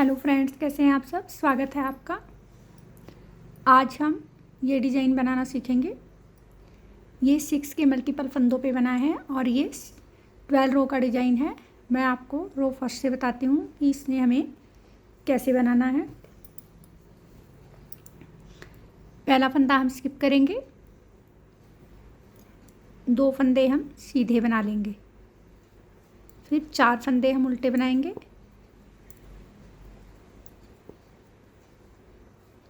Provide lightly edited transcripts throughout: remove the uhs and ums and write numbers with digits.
Hello friends, कैसे हैं आप सब। स्वागत है आपका। आज हम ये डिज़ाइन बनाना सीखेंगे। ये 6 के मल्टीपल फंदों पे बना है और ये 12 रो का डिज़ाइन है। मैं आपको रो फर्स्ट से बताती हूँ कि इसमें हमें कैसे बनाना है। पहला फंदा हम स्किप करेंगे, 2 फंदे हम सीधे बना लेंगे, फिर 4 फंदे हम उल्टे बनाएंगे।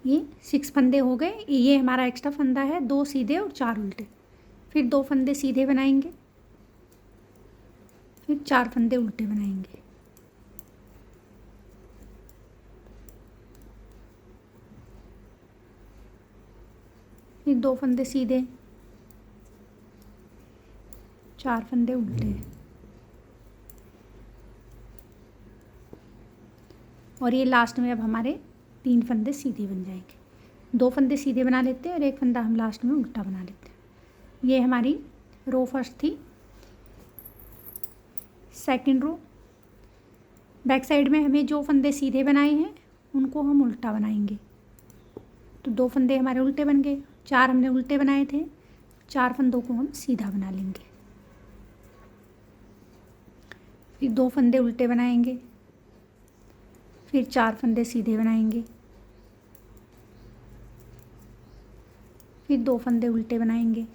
ये 6 फंदे हो गए। ये हमारा एक्स्ट्रा फंदा है, 2 सीधे और 4 उल्टे। फिर 2 फंदे सीधे बनाएंगे, फिर 4 फंदे उल्टे बनाएंगे। फिर 2 फंदे सीधे, 4 फंदे उल्टे, और ये लास्ट में अब हमारे 3 फंदे सीधे बन जाएंगे। 2 फंदे सीधे बना लेते हैं और 1 फंदा हम लास्ट में उल्टा बना लेते हैं। ये हमारी रो फर्स्ट थी। सेकंड रो, बैक साइड में हमें जो फंदे सीधे बनाए हैं उनको हम उल्टा बनाएंगे। तो 2 फंदे हमारे उल्टे बन गए, 4 हमने उल्टे बनाए थे, 4 फंदों को हम सीधा बना लेंगे। फिर 2 फंदे उल्टे बनाएंगे, फिर 4 फंदे सीधे बनाएंगे, फिर 2 फंदे उल्टे बनाएंगे,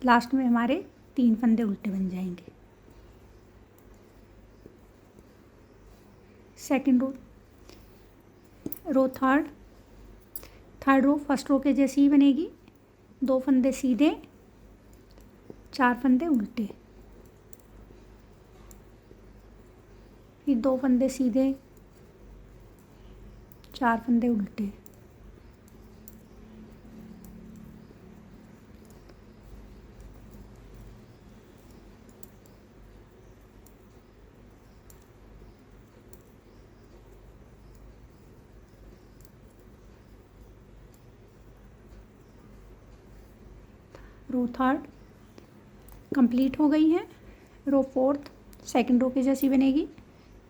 लास्ट में हमारे 3 फंदे उल्टे बन जाएंगे। Second row third row first row के जैसी ही बनेगी। 2 फंदे सीधे, 4 फंदे उल्टे, फिर 2 फंदे सीधे, 4 फंदे उल्टे, रो थर्ड कंप्लीट हो गई है। रो फोर्थ सेकंड रो की जैसी बनेगी।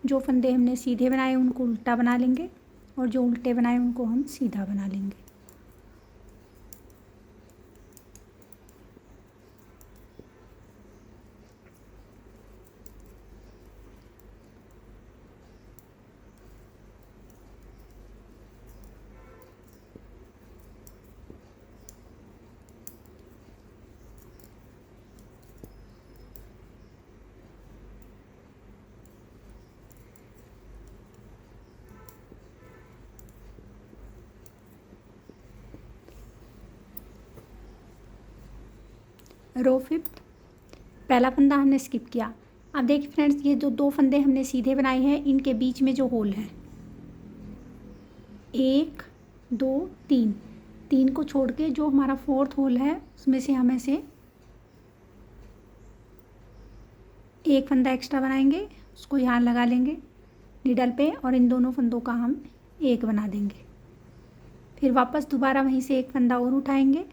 जो फंदे हमने सीधे बनाए उनको उल्टा बना लेंगे और जो उल्टे बनाए उनको हम सीधा बना लेंगे। रो फिफ्थ, पहला फंदा हमने स्किप किया। अब देखिए फ्रेंड्स, ये जो 2 फंदे हमने सीधे बनाए हैं इनके बीच में जो होल है, 1 2 3, 3 को छोड़ के जो हमारा 4th होल है उसमें से हम ऐसे एक फंदा एक्स्ट्रा बनाएंगे, उसको यहाँ लगा लेंगे नीडल पे और इन दोनों फंदों का हम एक बना देंगे। फिर वापस दोबारा वहीं से एक फंदा और उठाएंगे,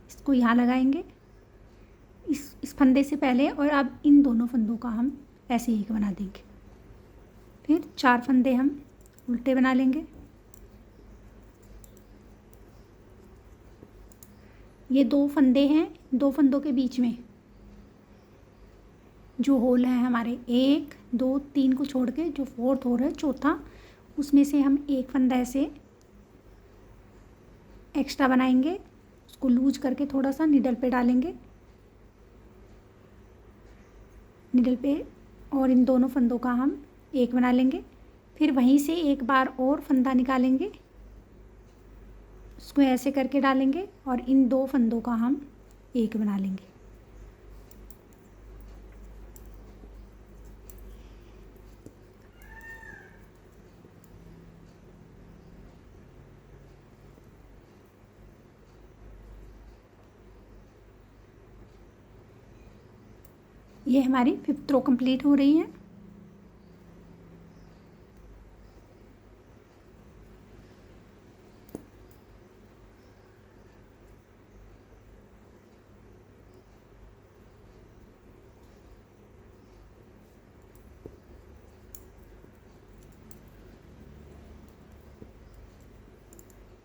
इसको यहाँ लगाएंगे इस फंदे से पहले, और अब इन दोनों फंदों का हम ऐसे एक बना देंगे। फिर 4 फंदे हम उल्टे बना लेंगे। ये 2 फंदे हैं, 2 फंदों के बीच में जो होल है हमारे 1 2 3 को छोड़ के जो 4th होल है चौथा, उसमें से हम एक फंदा ऐसे एक्स्ट्रा बनाएंगे, उसको लूज करके थोड़ा सा निडल पे डालेंगे, निडल पे, और इन दोनों फंदों का हम एक बना लेंगे। फिर वहीं से एक बार और फंदा निकालेंगे, उसको ऐसे करके डालेंगे और इन 2 फंदों का हम एक बना लेंगे। ये हमारी 5th रो कंप्लीट हो रही है।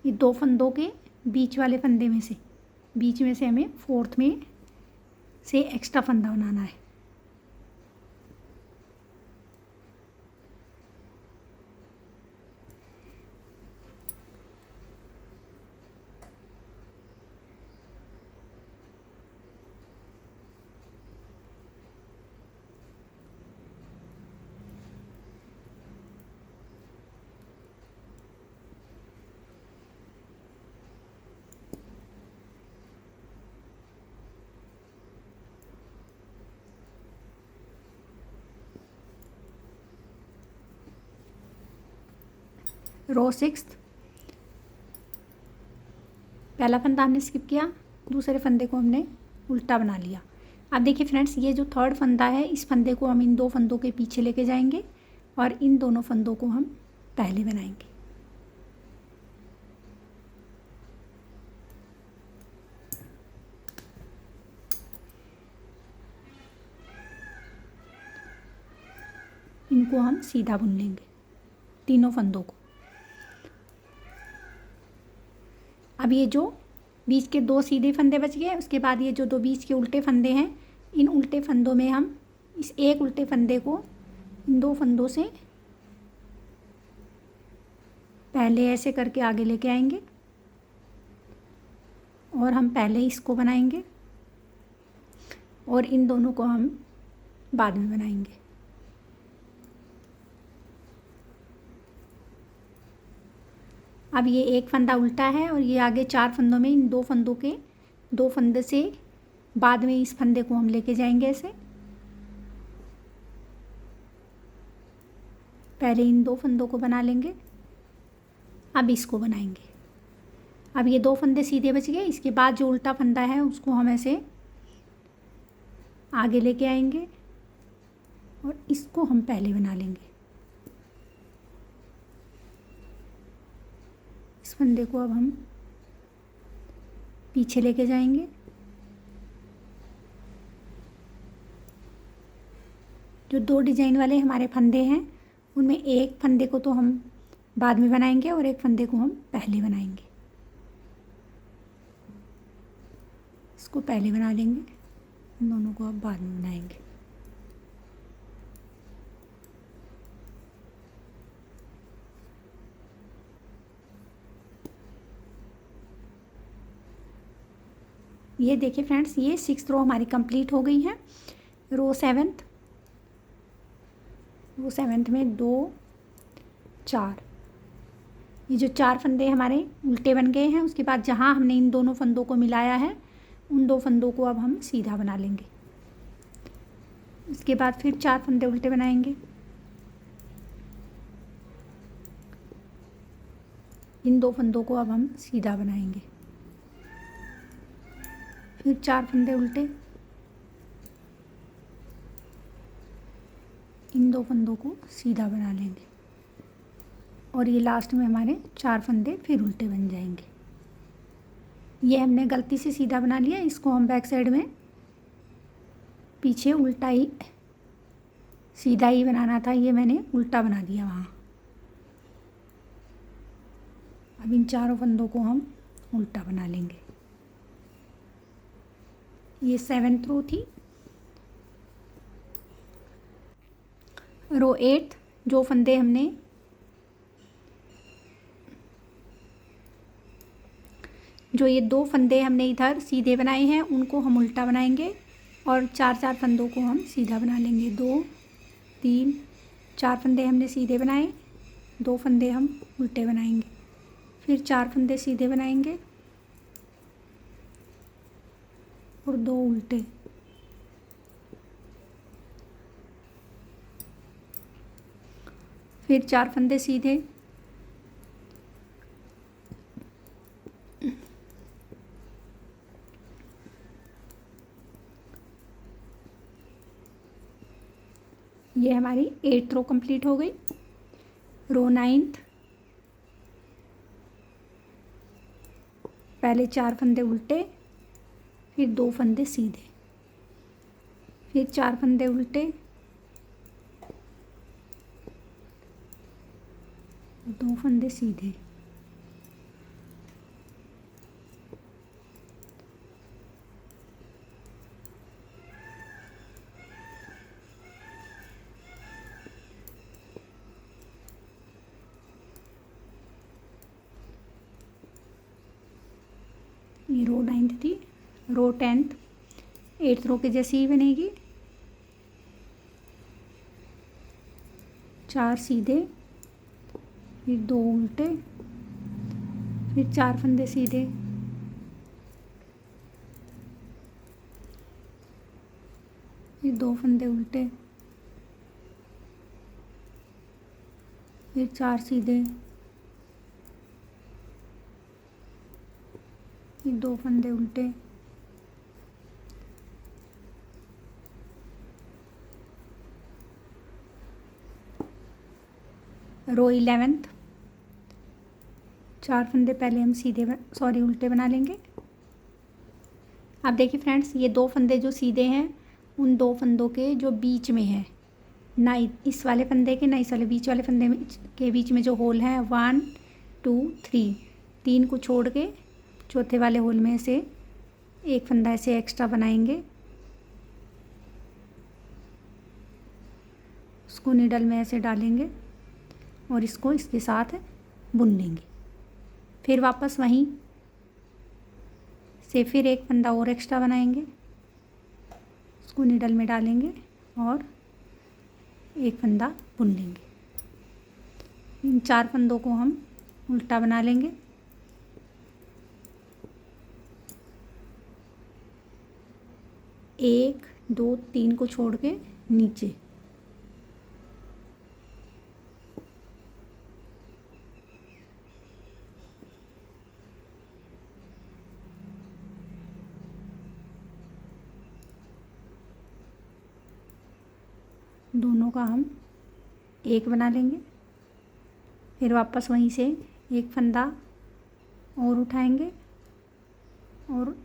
ये 2 फंदों के बीच वाले फंदे में से, बीच में से हमें फोर्थ में से एक्स्ट्रा फंदा बनाना है। रो 6, पहला फंदा हमने स्किप किया, दूसरे फंदे को हमने उल्टा बना लिया। अब देखिए फ्रेंड्स, ये जो थर्ड फंदा है, इस फंदे को हम इन 2 फंदों के पीछे लेके जाएंगे और इन दोनों फंदों को हम पहले बनाएंगे। इनको हम सीधा बुन लेंगे, तीनों फंदों को। अब ये जो बीच के 2 सीधे फंदे बच गए, उसके बाद ये जो 2 बीच के उल्टे फंदे हैं, इन उल्टे फंदों में हम इस एक उल्टे फंदे को इन 2 फंदों से पहले ऐसे करके आगे लेके आएंगे और हम पहले इसको बनाएंगे और इन दोनों को हम बाद में बनाएंगे। अब ये एक फंदा उल्टा है और ये आगे 4 फंदों में इन 2 फंदों के 2 फंदे से बाद में इस फंदे को हम लेके जाएंगे ऐसे। पहले इन 2 फंदों को बना लेंगे, अब इसको बनाएंगे। अब ये 2 फंदे सीधे बच गए, इसके बाद जो उल्टा फंदा है उसको हम ऐसे आगे लेके आएंगे और इसको हम पहले बना लेंगे। इस फंदे को अब हम पीछे लेके जाएंगे, जो 2 डिजाइन वाले हमारे फंदे हैं उनमें एक फंदे को तो हम बाद में बनाएंगे और एक फंदे को हम पहले बनाएंगे। इसको पहले बना लेंगे, इन दोनों को अब बाद में बनाएंगे। ये देखिए फ्रेंड्स, ये 6th रो हमारी कंप्लीट हो गई है। रो 7th में 2 4, ये जो 4 फंदे हमारे उल्टे बन गए हैं, उसके बाद जहाँ हमने इन दोनों फंदों को मिलाया है उन 2 फंदों को अब हम सीधा बना लेंगे। इसके बाद फिर 4 फंदे उल्टे बनाएंगे, इन 2 फंदों को अब हम सीधा बनाएंगे। फिर 4 फंदे उल्टे, इन 2 फंदों को सीधा बना लेंगे और ये लास्ट में हमारे 4 फंदे फिर उल्टे बन जाएंगे। ये हमने गलती से सीधा बना लिया, इसको हम बैक साइड में पीछे उल्टा ही सीधा ही बनाना था, ये मैंने उल्टा बना दिया वहाँ। अब इन 4 फंदों को हम उल्टा बना लेंगे। ये 7th रो थी। रो 8, जो फंदे हमने जो ये 2 फंदे हमने इधर सीधे बनाए हैं उनको हम उल्टा बनाएंगे और 4 फंदों को हम सीधा बना लेंगे। 2 3 4 फंदे हमने सीधे बनाए, 2 फंदे हम उल्टे बनाएंगे, फिर 4 फंदे सीधे बनाएंगे और 2 उल्टे, फिर 4 फंदे सीधे, ये हमारी 8th रो कंप्लीट हो गई। रो 9th, पहले 4 फंदे उल्टे, फिर 2 फंदे सीधे, फिर 4 फंदे उल्टे, 2 फंदे सीधे, ये रो 9th थी, रो 10th, 8th रो के जैसी ही बनेगी। 4 सीधे, फिर 2 उल्टे, फिर 4 फंदे सीधे, फिर 2 फंदे उल्टे, फिर 4 सीधे, फिर 2 फंदे उल्टे, रो 11th, 4 फंदे पहले हम सीधे उल्टे बना लेंगे। अब देखिए फ्रेंड्स, ये 2 फंदे जो सीधे हैं उन 2 फंदों के जो बीच में है, ना इस वाले फंदे के ना इस वाले बीच वाले फंदे के बीच में जो होल है 1 2 3, 3 को छोड़ के चौथे वाले होल में से एक फंदा ऐसे एक्स्ट्रा बनाएंगे, उसको नीडल में ऐसे डालेंगे और इसको इसके साथ बुन लेंगे। फिर वापस वहीं से फिर एक फंदा और एक्स्ट्रा बनाएंगे, उसको नीडल में डालेंगे और एक फंदा बुन लेंगे। इन 4 फंदों को हम उल्टा बना लेंगे। एक 2 3 को छोड़ के नीचे, दोनों का हम एक बना लेंगे। फिर वापस वहीं से एक फंदा और उठाएंगे और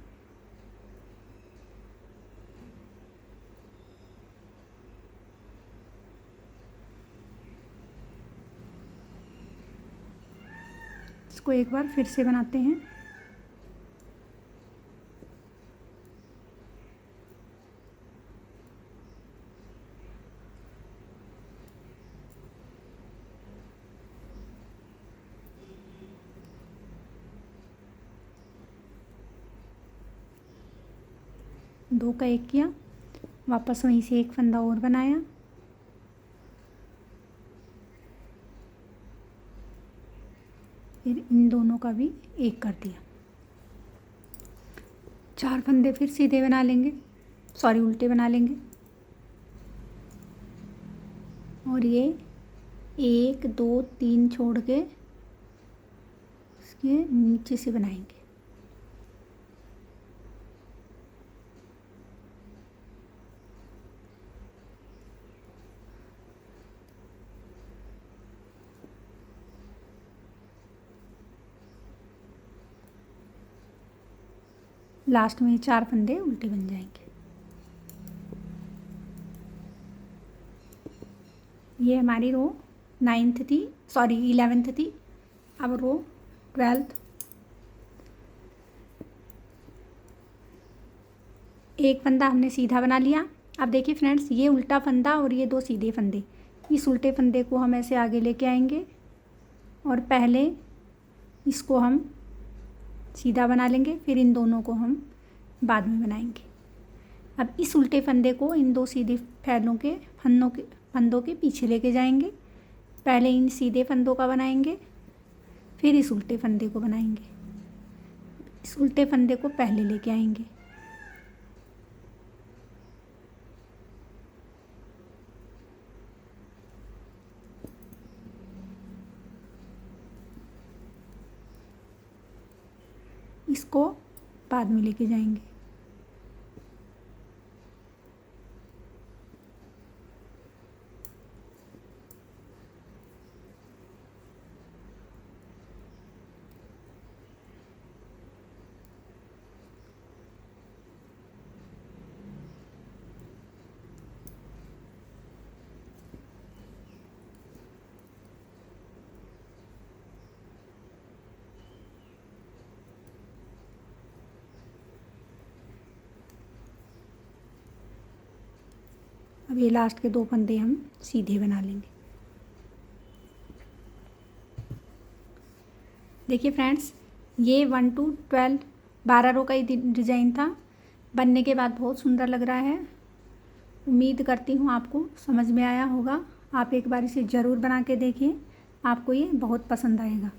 इसको एक बार फिर से बनाते हैं। दो का एक किया, वापस वहीं से एक फंदा और बनाया, फिर इन दोनों का भी एक कर दिया। 4 फंदे फिर सीधे बना लेंगे, उल्टे बना लेंगे और ये 1 2 3 छोड़ के इसके नीचे से बनाएंगे। लास्ट में 4 फंदे उल्टे बन जाएंगे। ये हमारी रो 9th थी, 11th थी। अब रो 12th, एक फंदा हमने सीधा बना लिया। अब देखिए फ्रेंड्स, ये उल्टा फंदा और ये 2 सीधे फंदे, इस उल्टे फंदे को हम ऐसे आगे लेके आएंगे और पहले इसको हम सीधा बना लेंगे, फिर इन दोनों को हम बाद में बनाएंगे। अब इस उल्टे फंदे को इन 2 सीधे फंदों के पीछे लेके जाएंगे। पहले इन सीधे फंदों का बनाएंगे, फिर इस उल्टे फंदे को बनाएंगे। इस उल्टे फंदे को पहले लेके आएंगे, इसको बाद में लेके जाएंगे। अब ये लास्ट के 2 फंदे हम सीधे बना लेंगे। देखिए फ्रेंड्स, ये 1 to 12 12 रो का ही डिज़ाइन था। बनने के बाद बहुत सुंदर लग रहा है। उम्मीद करती हूँ आपको समझ में आया होगा। आप एक बार इसे ज़रूर बना के देखिए, आपको ये बहुत पसंद आएगा।